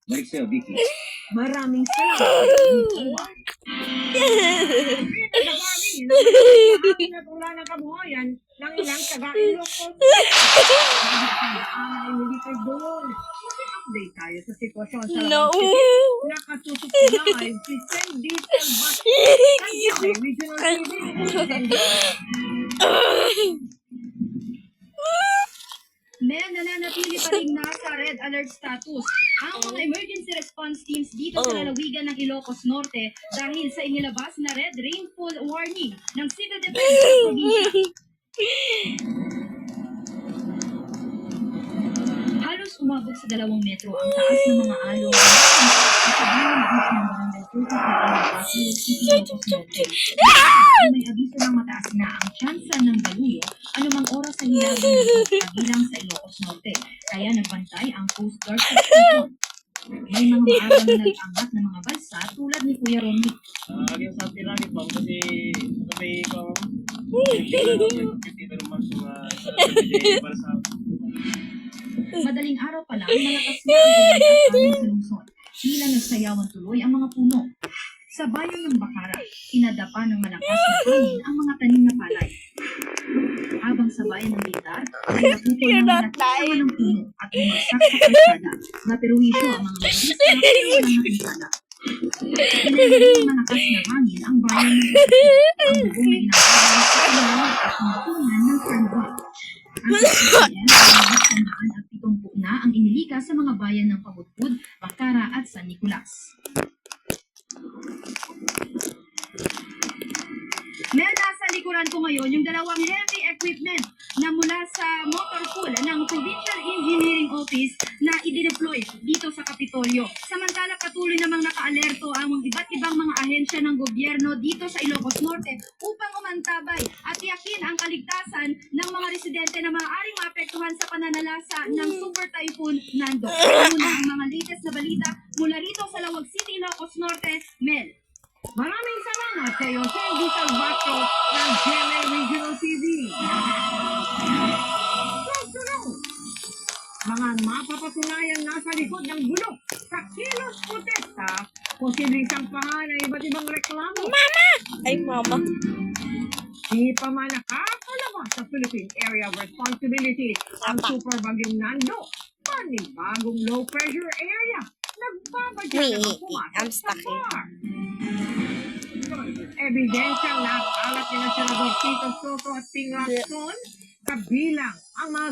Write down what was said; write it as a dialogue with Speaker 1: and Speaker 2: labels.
Speaker 1: Balik sa'yo, Vicky.
Speaker 2: Maraming salamat. Pinagawali ng kabuhayan ng ilang taga-Ilocos. Hindi ka doon. Update tayo sa sitwasyon sa
Speaker 3: No.
Speaker 2: nakatutok live si Sandy Salvatore. Regional TV.
Speaker 4: Mel, nananatili pa rin nasa red alert status ang mga emergency response teams dito sa lalawigan ng Ilocos Norte dahil sa inilabas na red rainfall warning ng Civil Defense sa probinsya. Halos umabot sa 2 metro ang taas ng mga alon may abiso ng mataas na ang tsansa ng baluyo anumang oras sa hilaga ng kabilang sa Ilocos Norte. Kaya nagbantay ang Coast Guard Station. May mga maagang nag-angat ng mga balsa tulad ni Kuya Ronnie.
Speaker 1: Yung sa Tirani pa, kasi may pang... para sa...
Speaker 4: Madaling araw pa lang, malakas na ang ulan at hangin sa lungsod. Tila nagsayawan tuloy ang mga puno. Sa bayan ng Bacara, inadapa ng malakas na hangin ang mga tanim na palay. Habang sa bayan ng Bitar, ay naputol ng malaking ng puno at bumagsak sa kalsada. Naperwisyo ang mga motorista na pinuha ng kalsada. Pinahuli ng malakas na hangin ang bayan ng Bitar. Ang bubong ay inakabay sa ilalim at mga ng sandwich. Ang sasakyan ay sandaan at 70 na ang inilika sa mga bayan ng Pabutbud, Bacara at San Nicolas. Mel, nasa likuran ko ngayon yung dalawang heavy equipment na mula sa motor pool ng Provincial Engineering Office na i-deploy dito sa Kapitolyo. Samantala patuloy namang nakaalerto ang iba't ibang mga ahensya ng gobyerno dito sa Ilocos Norte upang umantabay at tiyakin ang kaligtasan ng mga residente na maaaring maapektuhan sa pananalasa ng Super Typhoon Nando. Muna ang mga latest na balita mula rito sa Lawag City, Ilocos Norte, Mel.
Speaker 2: Maraming salamat sa iyo, Sandy Salvatore ng GMA Regional TV. Mga mapapatunayan nasa likod ng bulok sa kilos protesta, posibleng sampahan ng iba't ibang reklamo.
Speaker 3: Ay, mama.
Speaker 2: Di pa man nakakalabas sa Philippine Area of Responsibility ang Super Bagyong Nando, panibagong low pressure area. Nagbabadya na
Speaker 3: I'm
Speaker 2: pumasok sa
Speaker 3: stuck
Speaker 2: bar. Ebidensyang nakalat ni na Senador Tito Soto at Ping Lacson, kabilang ang mga